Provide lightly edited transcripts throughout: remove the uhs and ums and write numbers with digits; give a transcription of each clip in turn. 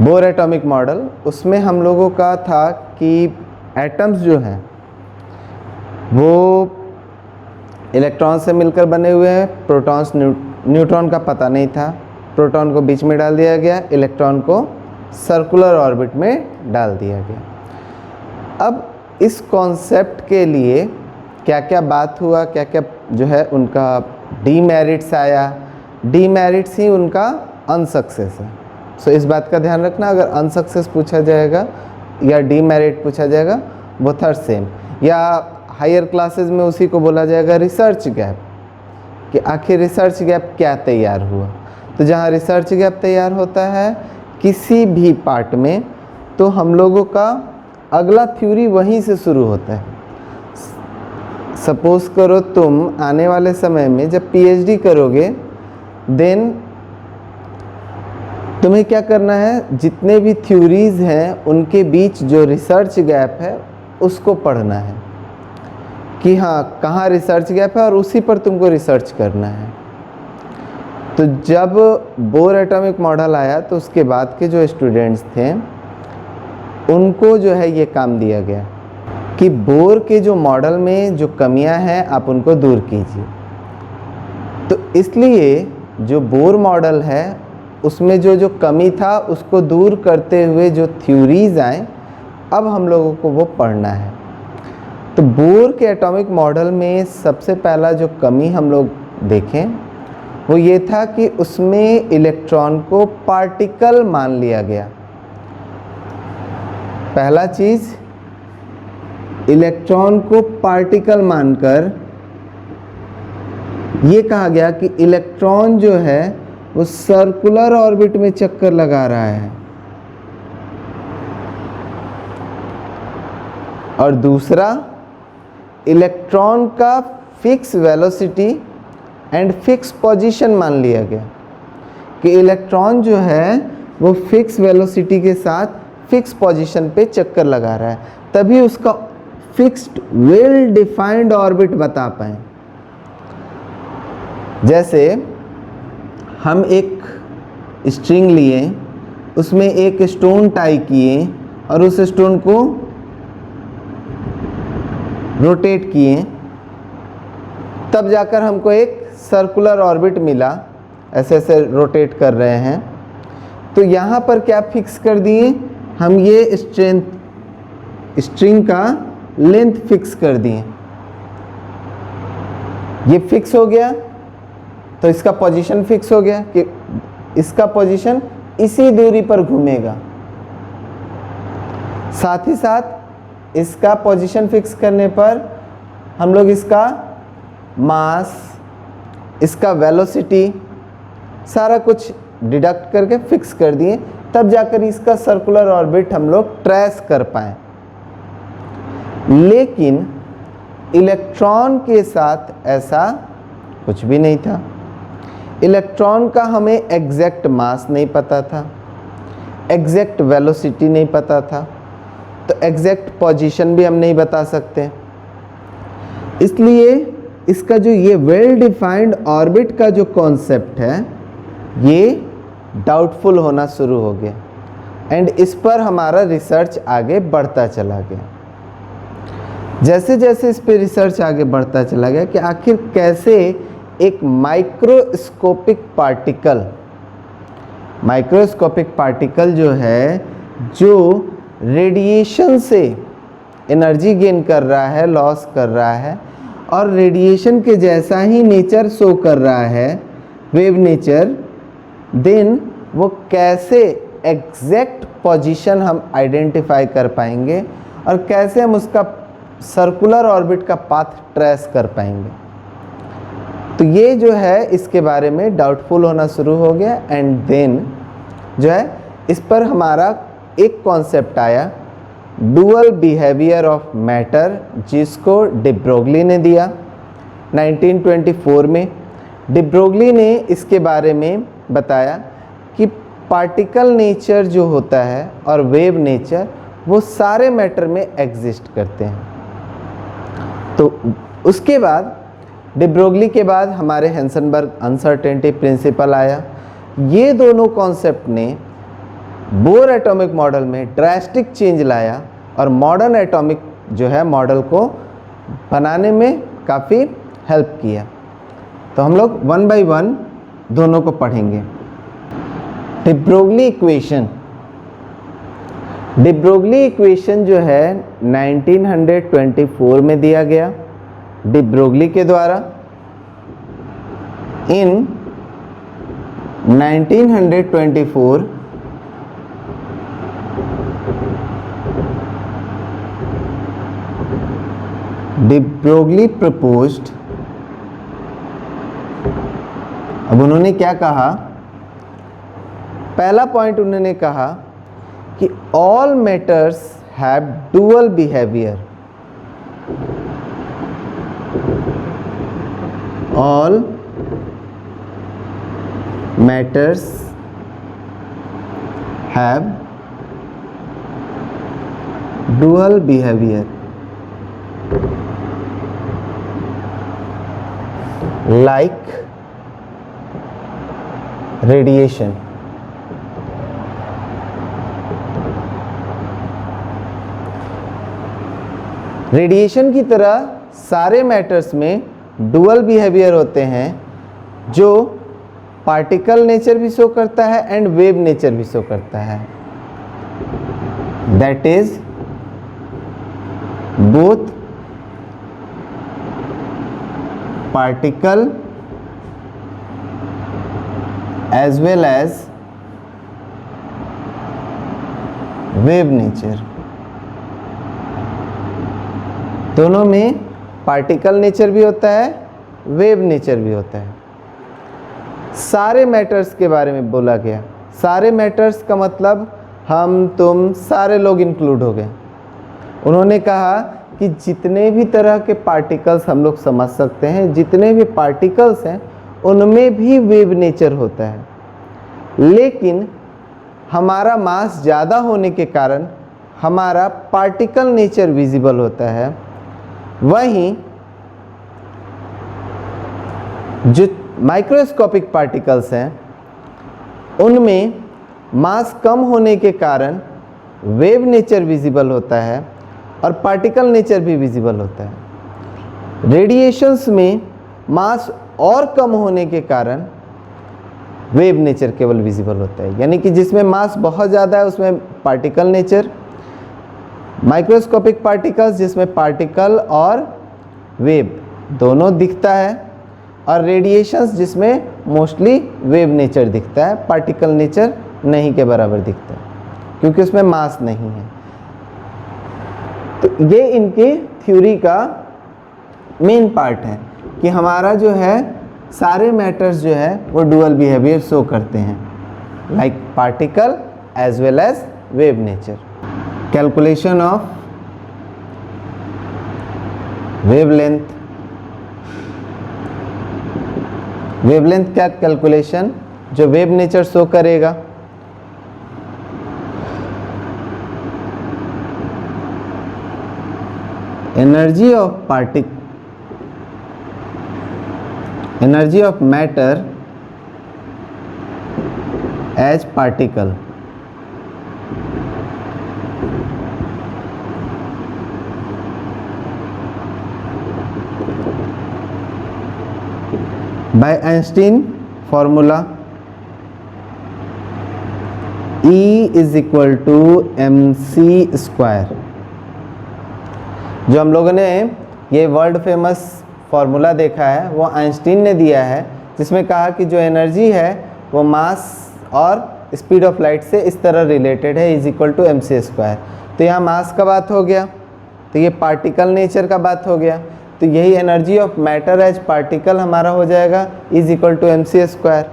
Bore atomic model, उसमें हम लोगों का था कि एटम्स जो हैं वो इलेक्ट्रॉन से मिलकर बने हुए हैं। प्रोटॉन्स न्यूट्रॉन का पता नहीं था, प्रोटॉन को बीच में डाल दिया गया, इलेक्ट्रॉन को सर्कुलर ऑर्बिट में डाल दिया गया। अब इस कॉन्सेप्ट के लिए क्या क्या बात हुआ, क्या क्या जो है उनका डीमेरिट्स आया, डीमेरिट्स ही उनका अनसक्सेस है। सो इस बात का ध्यान रखना, अगर अनसक्सेस पूछा जाएगा या डीमेरिट पूछा जाएगा बोथ आर सेम, या हायर क्लासेस में उसी को बोला जाएगा रिसर्च गैप, कि आखिर रिसर्च गैप क्या तैयार हुआ। तो जहाँ रिसर्च गैप तैयार होता है किसी भी पार्ट में, तो हम लोगों का अगला थ्योरी वहीं से शुरू होता है। सपोज करो तुम आने वाले समय में जब पीएचडी करोगे, देन तुम्हें क्या करना है, जितने भी थ्योरीज हैं उनके बीच जो रिसर्च गैप है उसको पढ़ना है कि हाँ कहाँ रिसर्च गैप है, और उसी पर तुमको रिसर्च करना है। तो जब बोर एटॉमिक मॉडल आया तो उसके बाद के जो स्टूडेंट्स थे उनको जो है ये काम दिया गया कि बोर के जो मॉडल में जो कमियां हैं आप उनको दूर कीजिए। तो इसलिए जो बोर मॉडल है उसमें जो जो कमी था उसको दूर करते हुए जो थ्योरीज आए, अब हम लोगों को वो पढ़ना है। तो बोर के एटॉमिक मॉडल में सबसे पहला जो कमी हम लोग देखें वो ये था कि उसमें इलेक्ट्रॉन को पार्टिकल मान लिया गया। पहला चीज़, इलेक्ट्रॉन को पार्टिकल मानकर ये कहा गया कि इलेक्ट्रॉन जो है वो सर्कुलर ऑर्बिट में चक्कर लगा रहा है, और दूसरा इलेक्ट्रॉन का fix velocity and fix position मान लिया गया कि इलेक्ट्रॉन जो है वो फिक्स वेलोसिटी के साथ फिक्स पोजीशन पे चक्कर लगा रहा है, तभी उसका फिक्स्ड वेल डिफाइंड ऑर्बिट बता पाए। जैसे हम एक स्ट्रिंग लिए, उसमें एक स्टोन टाई किए और उस स्टोन को रोटेट किए, तब जाकर हमको एक सर्कुलर ऑर्बिट मिला। ऐसे ऐसे रोटेट कर रहे हैं, तो यहाँ पर क्या फिक्स कर दिए हम, ये स्ट्रिंग का लेंथ फिक्स कर दिए। ये फिक्स हो गया तो इसका पोजीशन फिक्स हो गया कि इसका पोजीशन इसी दूरी पर घूमेगा। साथ ही साथ इसका पोजीशन फिक्स करने पर हम लोग इसका मास, इसका वेलोसिटी सारा कुछ डिडक्ट करके फिक्स कर दिए, तब जाकर इसका सर्कुलर ऑर्बिट हम लोग ट्रेस कर पाए। लेकिन इलेक्ट्रॉन के साथ ऐसा कुछ भी नहीं था। इलेक्ट्रॉन का हमें एग्जैक्ट मास नहीं पता था, एग्जैक्ट वेलोसिटी नहीं पता था, तो एग्जैक्ट पोजीशन भी हम नहीं बता सकते। इसलिए इसका जो ये वेल डिफाइंड ऑर्बिट का जो कॉन्सेप्ट है ये डाउटफुल होना शुरू हो गया, एंड इस पर हमारा रिसर्च आगे बढ़ता चला गया। जैसे जैसे इस पे रिसर्च आगे बढ़ता चला गया कि आखिर कैसे एक माइक्रोस्कोपिक पार्टिकल जो है, जो रेडिएशन से एनर्जी गेन कर रहा है, लॉस कर रहा है, और रेडिएशन के जैसा ही नेचर शो कर रहा है, वेव नेचर, देन वो कैसे एग्जैक्ट पोजीशन हम आइडेंटिफाई कर पाएंगे और कैसे हम उसका सर्कुलर ऑर्बिट का पाथ ट्रेस कर पाएंगे। तो ये जो है इसके बारे में डाउटफुल होना शुरू हो गया, एंड देन जो है इस पर हमारा एक कॉन्सेप्ट आया, डुअल बिहेवियर ऑफ मैटर, जिसको डी ब्रोगली ने दिया 1924 में। डी ब्रोगली ने इसके बारे में बताया कि पार्टिकल नेचर जो होता है और वेव नेचर वो सारे मैटर में एग्जिस्ट करते हैं। तो उसके बाद डी ब्रोगली के बाद हमारे हेंसनबर्ग अनसर्टेनिटी प्रिंसिपल आया। ये दोनों कॉन्सेप्ट ने बोर एटॉमिक मॉडल में ड्रास्टिक चेंज लाया और मॉडर्न एटॉमिक जो है मॉडल को बनाने में काफ़ी हेल्प किया। तो हम लोग वन बाय वन दोनों को पढ़ेंगे। D Broglie equation, de Broglie equation जो है 1924 में दिया गया डी ब्रोगली के द्वारा। इन 1924 डी ब्रोगली प्रपोज्ड, अब उन्होंने क्या कहा, पहला पॉइंट उन्होंने कहा कि all matters have dual behaviour, all matters have dual behaviour like radiation। Radiation की तरह सारे मैटर्स में डुअल बिहेवियर होते हैं, जो पार्टिकल नेचर भी शो करता है एंड वेव नेचर भी शो करता है। That is both particle as well as wave nature। दोनों में पार्टिकल नेचर भी होता है, वेव नेचर भी होता है। सारे मैटर्स के बारे में बोला गया। सारे मैटर्स का मतलब हम तुम सारे लोग इंक्लूड हो गए। उन्होंने कहा कि जितने भी तरह के पार्टिकल्स हम लोग समझ सकते हैं, जितने भी पार्टिकल्स हैं उनमें भी वेव नेचर होता है, लेकिन हमारा मास ज़्यादा होने के कारण हमारा पार्टिकल नेचर विजिबल होता है। वहीं जो माइक्रोस्कोपिक पार्टिकल्स हैं उनमें मास कम होने के कारण वेव नेचर विजिबल होता है और पार्टिकल नेचर भी विजिबल होता है। रेडिएशंस में मास और कम होने के कारण वेव नेचर केवल विजिबल होता है, यानी कि जिसमें मास बहुत ज़्यादा है उसमें पार्टिकल नेचर, माइक्रोस्कोपिक पार्टिकल्स जिसमें पार्टिकल और वेव दोनों दिखता है, और रेडिएशंस जिसमें मोस्टली वेव नेचर दिखता है, पार्टिकल नेचर नहीं के बराबर दिखता है क्योंकि उसमें मास नहीं है। तो ये इनके थ्योरी का मेन पार्ट है कि हमारा जो है सारे मैटर्स जो है वो डुअल बिहेवियर शो करते हैं, like particle as well as wave nature. Calculation of wavelength, wavelength क्या कैलकुलेशन जो वेव नेचर शो करेगा। Energy of matter as particle, by Einstein formula E is equal to mc²। जो हम लोगों ने ये वर्ल्ड फेमस फार्मूला देखा है वो आइंस्टीन ने दिया है, जिसमें कहा कि जो एनर्जी है वो मास और स्पीड ऑफ लाइट से इस तरह रिलेटेड है, इज इक्वल टू mc²। तो यहाँ मास का बात हो गया, तो ये पार्टिकल नेचर का बात हो गया, तो यही energy of matter as particle हमारा हो जाएगा इज इक्वल टू mc²।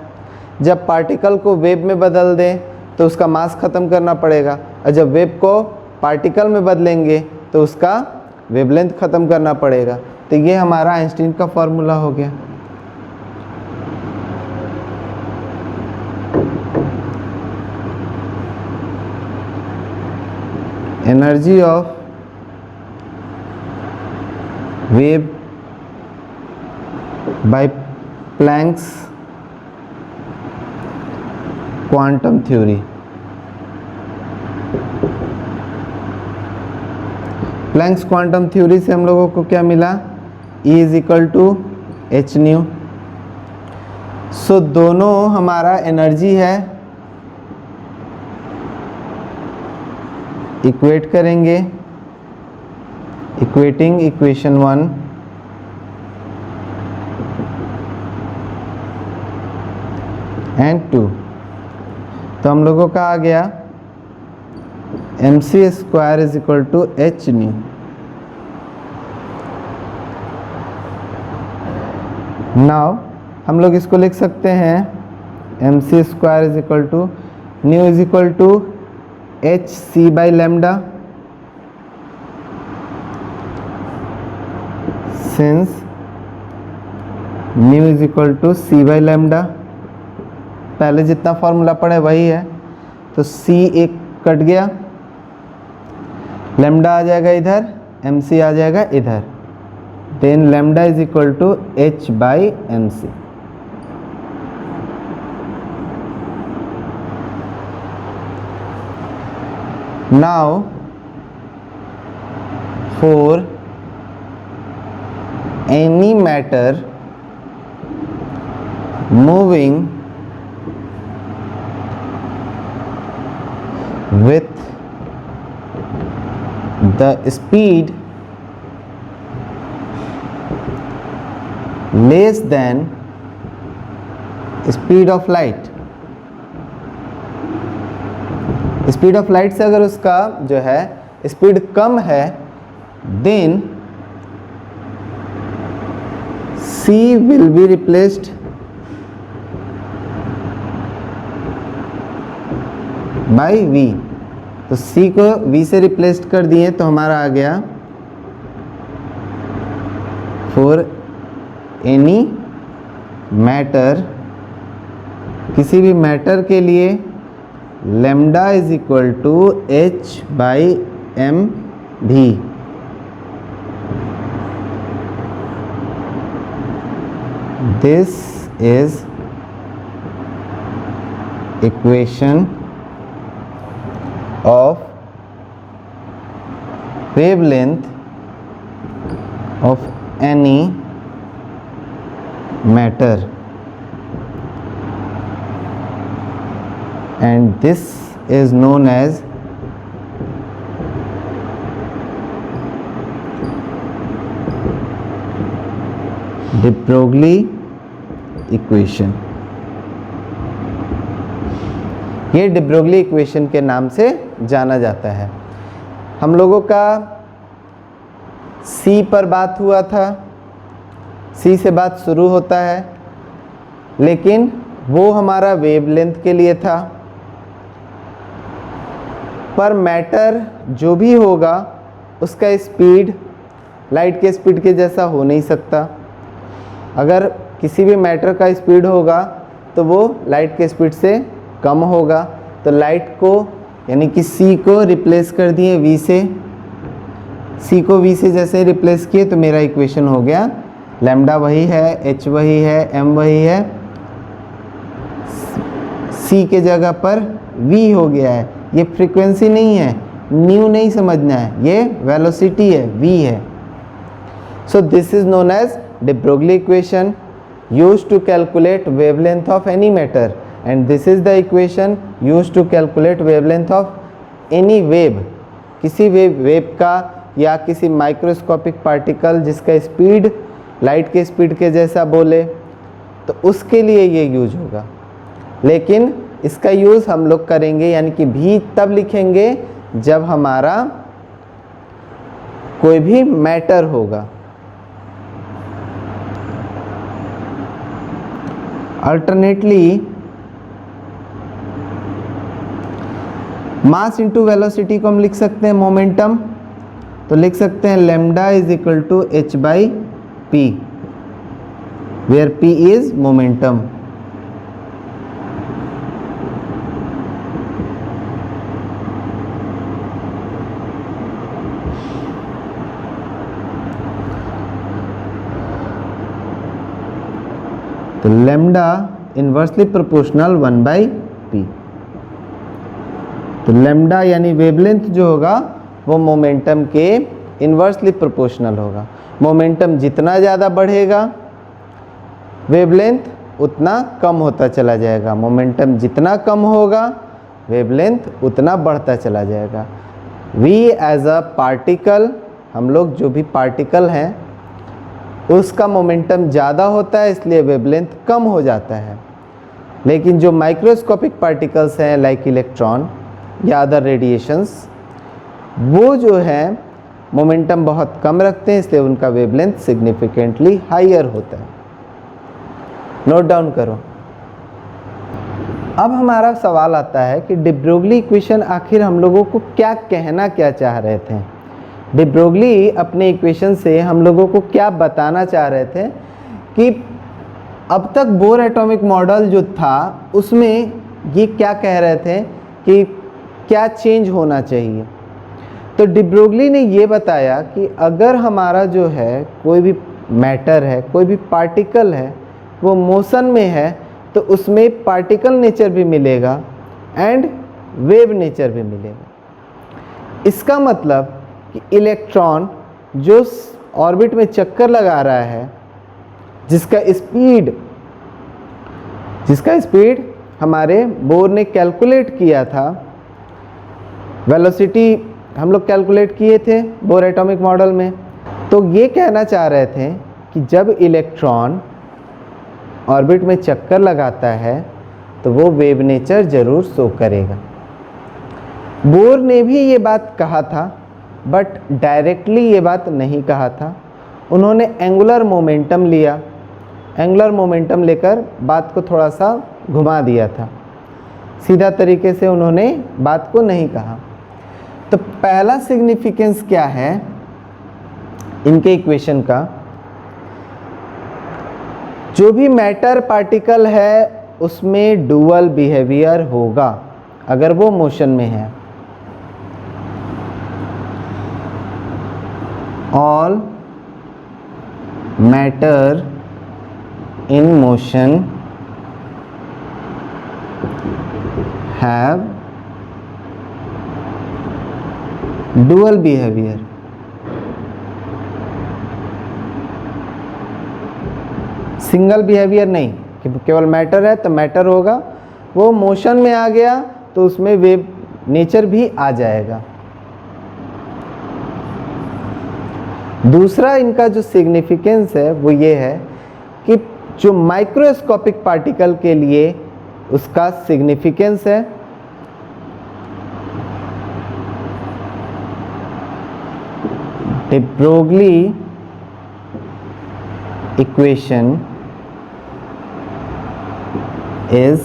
जब पार्टिकल को वेव में बदल दें तो उसका मास ख़त्म करना पड़ेगा, और जब वेव को पार्टिकल में बदलेंगे तो उसका वेवलेंथ ख़त्म करना पड़ेगा। तो ये हमारा आइंस्टीन का फॉर्मूला हो गया। Energy of wave by Planck's quantum theory. Planck's quantum theory से हम लोगों को क्या मिला, E is equal to H nu. So दोनों हमारा एनर्जी है, इक्वेट करेंगे, इक्वेटिंग इक्वेशन 1 एंड 2। तो हम लोगों का आ गया mc square is equal to H nu. Now हम लोग इसको लिख सकते हैं mc square is equal to nu is equal to H C by lambda, since nu is equal to C by lambda. पहले जितना फॉर्मूला पढ़े वही है, तो c एक कट गया, लेमडा आ जाएगा इधर, mc आ जाएगा इधर, then lambda is equal to h by mc। Now for any matter moving with the speed less than speed of light, speed of light से अगर उसका जो है स्पीड कम है, then c will be replaced by v। तो c को v से replace कर दिए तो हमारा आ गया फॉर एनी मैटर, किसी भी मैटर के लिए lambda is equal to h by m भी। This is equation of wavelength of any matter, and this is known as de Broglie equation। ये de Broglie इक्वेशन के नाम से जाना जाता है। हम लोगों का C पर बात हुआ था, C से बात शुरू होता है, लेकिन वो हमारा वेवलेंथ के लिए था। पर मैटर जो भी होगा उसका स्पीड लाइट के स्पीड के जैसा हो नहीं सकता। अगर किसी भी मैटर का स्पीड होगा तो वो लाइट के स्पीड से कम होगा। तो लाइट को यानी कि c को रिप्लेस कर दिए v से, c को v से जैसे रिप्लेस किए तो मेरा इक्वेशन हो गया लैम्डा वही है, h वही है, m वही है, c के जगह पर v हो गया है। ये फ्रीक्वेंसी नहीं है, न्यू नहीं समझना है, ये वेलोसिटी है, v है। So this is known as de Broglie equation used to calculate wavelength of any matter, and this is the equation used to calculate wavelength of any wave। किसी wave का या किसी माइक्रोस्कोपिक पार्टिकल जिसका speed light के speed के जैसा बोले तो उसके लिए ये यूज होगा। लेकिन इसका यूज़ हम लोग करेंगे यानी कि भी तब लिखेंगे जब हमारा कोई भी मैटर होगा। अल्टरनेटली मास इंटू वेलोसिटी को हम लिख सकते हैं मोमेंटम, तो लिख सकते हैं lambda is equal to h by p, where p is momentum. तो lambda inversely proportional 1 by p. तो लैम्डा यानी वेवलेंथ जो होगा वो मोमेंटम के इन्वर्सली प्रोपोर्शनल होगा। मोमेंटम जितना ज़्यादा बढ़ेगा वेवलेंथ उतना कम होता चला जाएगा, मोमेंटम जितना कम होगा वेवलेंथ उतना बढ़ता चला जाएगा। वी एज अ पार्टिकल, हम लोग जो भी पार्टिकल हैं उसका मोमेंटम ज़्यादा होता है इसलिए वेवलेंथ कम हो जाता है। लेकिन जो माइक्रोस्कोपिक पार्टिकल्स हैं लाइक इलेक्ट्रॉन या अदर रेडिएशंस, वो जो है मोमेंटम बहुत कम रखते हैं इसलिए उनका वेवलेंथ सिग्निफिकेंटली हायर होता है। नोट डाउन करो। अब हमारा सवाल आता है कि डी ब्रोगली इक्वेशन आखिर हम लोगों को क्या चाह रहे थे। डी ब्रोगली अपने इक्वेशन से हम लोगों को क्या बताना चाह रहे थे कि अब तक बोर एटॉमिक मॉडल जो था उसमें ये क्या कह रहे थे कि क्या चेंज होना चाहिए। तो डी ब्रोगली ने ये बताया कि अगर हमारा जो है कोई भी मैटर है, कोई भी पार्टिकल है, वो मोशन में है तो उसमें पार्टिकल नेचर भी मिलेगा एंड वेव नेचर भी मिलेगा। इसका मतलब कि इलेक्ट्रॉन जो ऑर्बिट में चक्कर लगा रहा है, जिसका स्पीड हमारे बोर ने कैलकुलेट किया था, वेलोसिटी हम लोग कैलकुलेट किए थे बोर एटॉमिक मॉडल में, तो ये कहना चाह रहे थे कि जब इलेक्ट्रॉन ऑर्बिट में चक्कर लगाता है तो वो वेव नेचर ज़रूर शो करेगा। बोर ने भी ये बात कहा था बट डायरेक्टली ये बात नहीं कहा था। उन्होंने एंगुलर मोमेंटम लिया, एंगुलर मोमेंटम लेकर बात को थोड़ा सा घुमा दिया था, सीधा तरीके से उन्होंने बात को नहीं कहा। तो पहला सिग्निफिकेंस क्या है इनके इक्वेशन का, जो भी मैटर पार्टिकल है उसमें डुअल बिहेवियर होगा अगर वो मोशन में है। All matter in motion have dual behaviour. Single behaviour नहीं कि केवल मैटर है तो मैटर होगा, वो मोशन में आ गया तो उसमें वेव नेचर भी आ जाएगा। दूसरा इनका जो सिग्निफिकेंस है वो ये है कि जो माइक्रोस्कोपिक पार्टिकल के लिए उसका सिग्निफिकेंस है D Broglie equation is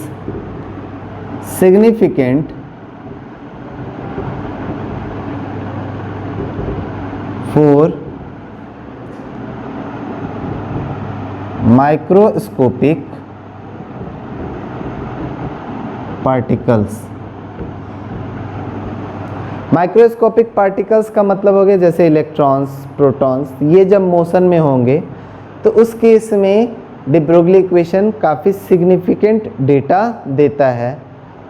significant for microscopic particles। Microscopic particles का मतलब हो गया जैसे इलेक्ट्रॉन्स, प्रोटॉन्स, ये जब मोशन में होंगे तो उस केस में डी ब्रोगली इक्वेशन काफ़ी सिग्निफिकेंट डेटा देता है,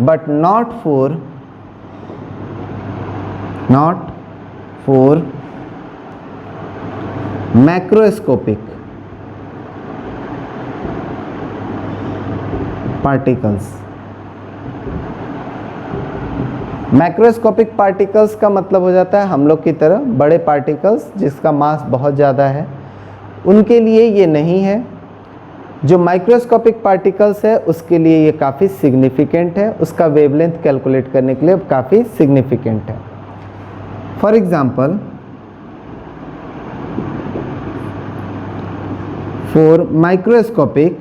but not for macroscopic particles. Macroscopic particles का मतलब हो जाता है हम लोग की तरह बड़े पार्टिकल्स जिसका मास बहुत ज़्यादा है, उनके लिए ये नहीं है। जो माइक्रोस्कोपिक पार्टिकल्स है उसके लिए ये काफ़ी सिग्निफिकेंट है, उसका वेवलेंथ कैलकुलेट करने के लिए काफ़ी सिग्निफिकेंट है। For example, for microscopic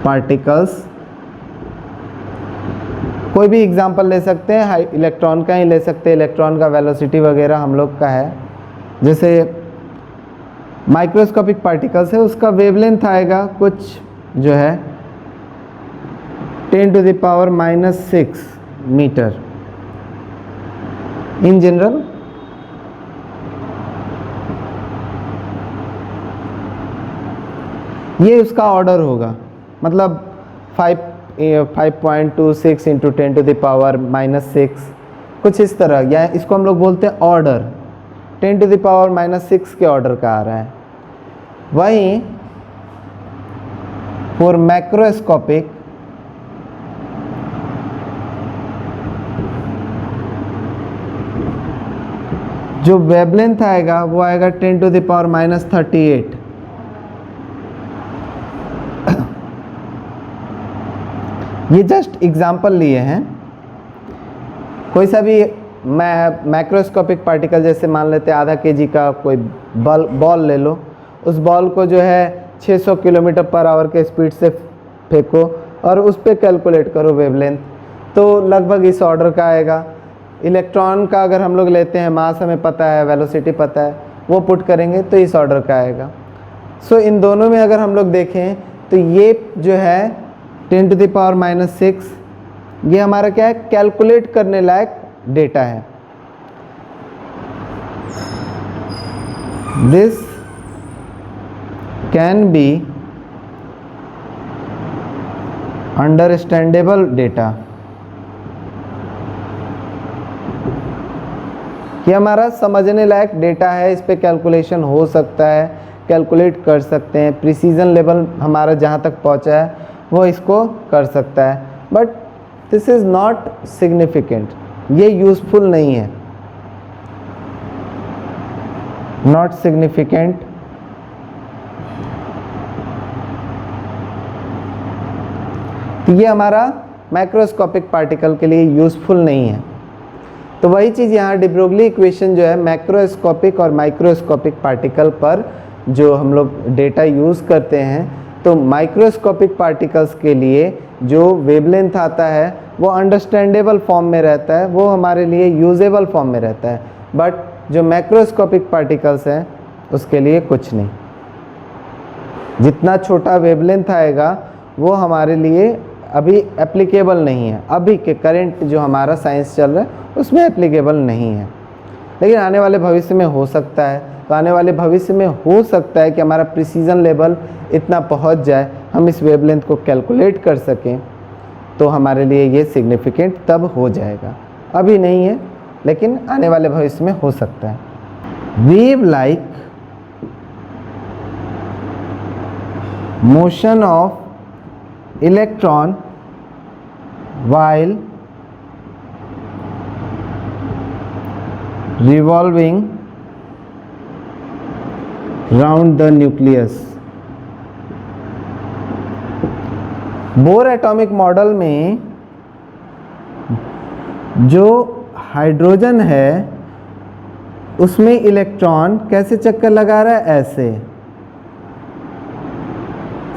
particles, कोई भी एग्जांपल ले सकते हैं, इलेक्ट्रॉन का ही ले सकते हैं, इलेक्ट्रॉन का वेलोसिटी वगैरह हम लोग का है। जैसे माइक्रोस्कोपिक पार्टिकल्स है उसका वेवलेंथ आएगा कुछ जो है 10⁻⁻⁶ मीटर इन जनरल। ये उसका ऑर्डर होगा, मतलब 5.26 × 10⁻⁻⁶ कुछ इस तरह, या इसको हम लोग बोलते हैं ऑर्डर, 10⁻⁻6 के ऑर्डर का आ रहा है। वहीं फॉर मैक्रोस्कोपिक जो वेवलेंथ आएगा वो आएगा 10⁻38। ये जस्ट एग्जाम्पल लिए हैं। कोई सा भी मैक्रोस्कोपिक पार्टिकल, जैसे मान लेते हैं आधा केजी का कोई बॉल ले लो, उस बॉल को जो है 600 किलोमीटर पर आवर के स्पीड से फेंको और उस पर कैलकुलेट करो वेवलेंथ, तो लगभग इस ऑर्डर का आएगा। इलेक्ट्रॉन का अगर हम लोग लेते हैं, मास हमें पता है, वेलोसिटी पता है, वो पुट करेंगे तो इस ऑर्डर का आएगा। सो इन दोनों में अगर हम लोग देखें तो ये जो है 10⁻⁻6, ये हमारा क्या है, कैलकुलेट करने लायक डेटा है। This can be understandable data, ये हमारा समझने लायक डेटा है, इस पे कैलकुलेशन हो सकता है, कैलकुलेट कर सकते हैं, प्रिसीजन लेवल हमारा जहाँ तक पहुँचा है वो इसको कर सकता है, but this is not significant, ये यूज़फुल नहीं है, नॉट सिग्निफिकेंट। तो ये हमारा मैक्रोस्कोपिक पार्टिकल के लिए यूज़फुल नहीं है। तो वही चीज़ यहाँ डी ब्रोगली इक्वेशन जो है मैक्रोस्कोपिक और माइक्रोस्कोपिक पार्टिकल पर जो हम लोग डेटा यूज़ करते हैं, तो माइक्रोस्कोपिक पार्टिकल्स के लिए जो वेवलेंथ आता है वो अंडरस्टैंडेबल फॉर्म में रहता है, वो हमारे लिए यूजेबल फॉर्म में रहता है, बट जो मैक्रोस्कोपिक पार्टिकल्स हैं उसके लिए कुछ नहीं। जितना छोटा वेवलेंथ आएगा वो हमारे लिए अभी एप्लीकेबल नहीं है, अभी के करंट जो हमारा साइंस चल रहा है उसमें एप्लीकेबल नहीं है, लेकिन आने वाले भविष्य में हो सकता है। तो आने वाले भविष्य में हो सकता है कि हमारा प्रिसीजन लेवल इतना पहुंच जाए, हम इस वेवलेंथ को कैलकुलेट कर सकें, तो हमारे लिए ये सिग्निफिकेंट तब हो जाएगा। अभी नहीं है, लेकिन आने वाले भविष्य में हो सकता है। Wave like motion of electron while revolving round the nucleus। Bore atomic model में जो हाइड्रोजन है उसमें इलेक्ट्रॉन कैसे चक्कर लगा रहा है, ऐसे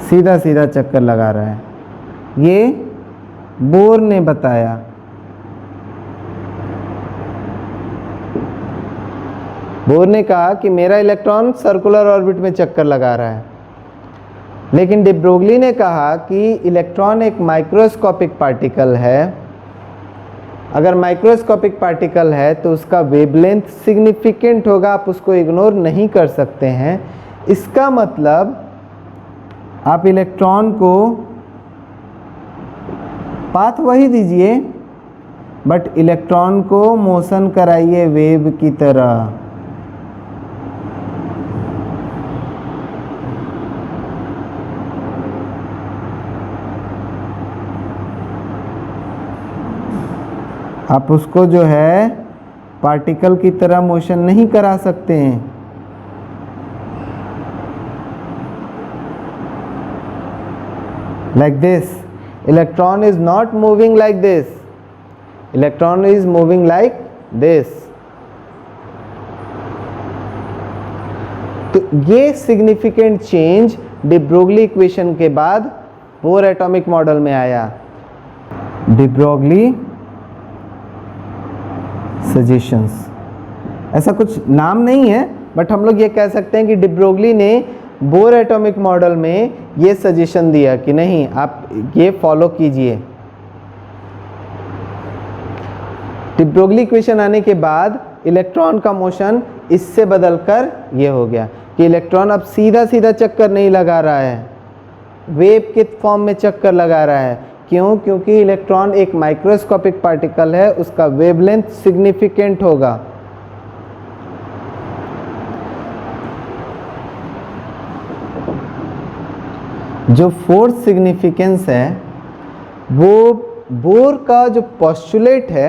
सीधा सीधा चक्कर लगा रहा है। ये बोर ने बताया। बोर ने कहा कि मेरा इलेक्ट्रॉन सर्कुलर ऑर्बिट में चक्कर लगा रहा है, लेकिन डी ब्रोगली ने कहा कि इलेक्ट्रॉन एक माइक्रोस्कोपिक पार्टिकल है। अगर माइक्रोस्कोपिक पार्टिकल है तो उसका वेवलेंथ सिग्निफिकेंट होगा, आप उसको इग्नोर नहीं कर सकते हैं। इसका मतलब आप इलेक्ट्रॉन को पाथ वही दीजिए, बट इलेक्ट्रॉन को मोशन कराइए वेव की तरह। आप उसको जो है पार्टिकल की तरह मोशन नहीं करा सकते हैं। Like this, electron is not moving like this, electron is moving like this। तो ये significant change D Broglie equation के बाद बोर एटॉमिक मॉडल में आया। डी ब्रोगली सजेशंस, ऐसा कुछ नाम नहीं है, बट हम लोग ये कह सकते हैं कि डी ब्रोगली ने बोर एटॉमिक मॉडल में ये सजेशन दिया कि नहीं, आप ये फॉलो कीजिए। डी ब्रोगली इक्वेशन आने के बाद इलेक्ट्रॉन का मोशन इससे बदलकर ये हो गया कि इलेक्ट्रॉन अब सीधा सीधा चक्कर नहीं लगा रहा है, वेव के फॉर्म में चक्कर लगा रहा है क्यों? क्योंकि इलेक्ट्रॉन एक माइक्रोस्कोपिक पार्टिकल है, उसका वेवलेंथ सिग्निफिकेंट होगा। जो फोर्थ सिग्निफिकेंस है वो बोर का जो पोस्टुलेट है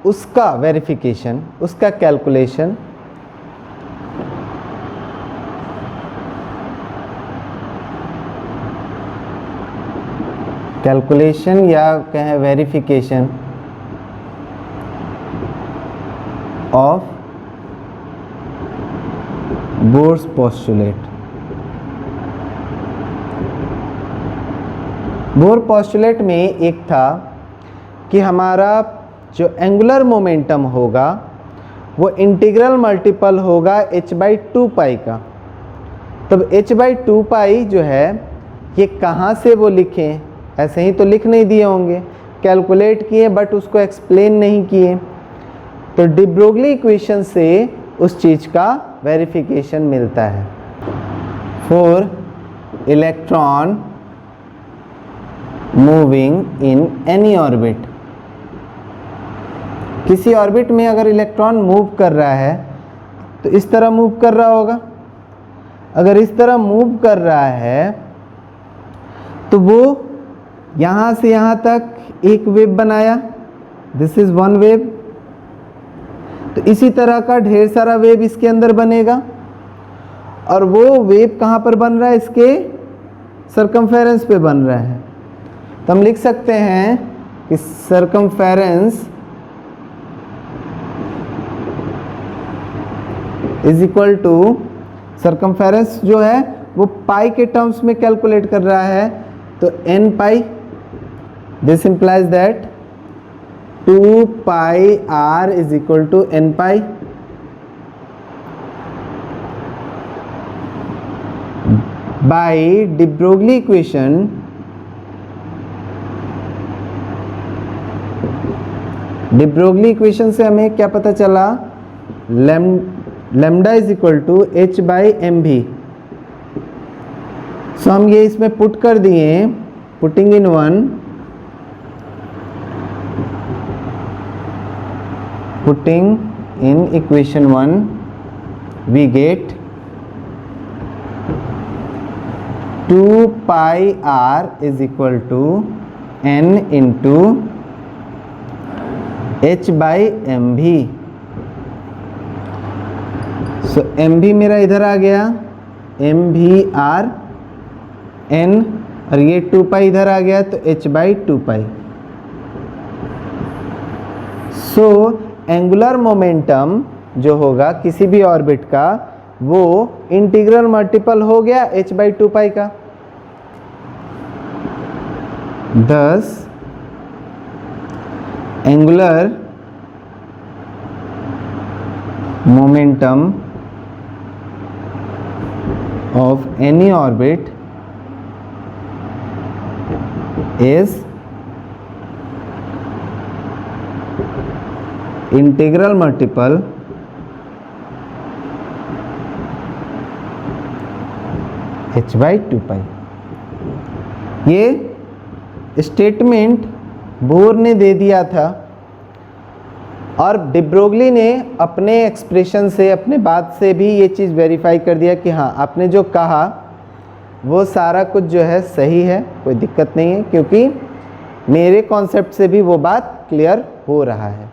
उसका वेरिफिकेशन, उसका कैलकुलेशन या कहें verification of bourse postulate. Bore postulate में एक था कि हमारा जो एंगुलर मोमेंटम होगा वो इंटीग्रल मल्टीपल होगा h/2 पाई का। तब h/2 पाई जो है ये कहाँ से वो लिखें? ऐसे ही तो लिख नहीं दिए होंगे, कैलकुलेट किए बट उसको एक्सप्लेन नहीं किए। तो डी ब्रोगली इक्वेशन से उस चीज़ का वेरिफिकेशन मिलता है। For electron moving in any orbit, किसी ऑर्बिट में अगर इलेक्ट्रॉन मूव कर रहा है तो इस तरह मूव कर रहा होगा। अगर इस तरह मूव कर रहा है तो वो यहाँ से यहाँ तक एक वेव बनाया, दिस इज वन वेव। तो इसी तरह का ढेर सारा वेव इसके अंदर बनेगा और वो वेव कहाँ पर बन रहा है? इसके सरकमफेरेंस पे बन रहा है। तो हम लिख सकते हैं कि circumference is equal to, circumference जो है वो पाई के टर्म्स में कैलकुलेट कर रहा है, तो n pi, this implies that 2 pi r is equal to n pi. By de Broglie equation de Broglie equation से हमें क्या पता चला? Lambda is equal to h/mv। So हम ये इसमें पुट कर दिए, putting in one, putting in equation 1 we get 2 pi r is equal to n into h/mv। So mv मेरा इधर आ गया, mvr n, और ये 2 पाई इधर आ गया तो h/2 पाई। सो एंगुलर मोमेंटम जो होगा किसी भी ऑर्बिट का वो इंटीग्रल मल्टीपल हो गया h/2 पाई का। thus angular momentum of any orbit is integral multiple h/2 पाई। ये स्टेटमेंट बोर ने दे दिया था और डी ब्रोगली ने अपने एक्सप्रेशन से, अपने बात से भी ये चीज़ वेरीफाई कर दिया कि हाँ आपने जो कहा वो सारा कुछ जो है सही है, कोई दिक्कत नहीं है, क्योंकि मेरे कॉन्सेप्ट से भी वो बात क्लियर हो रहा है।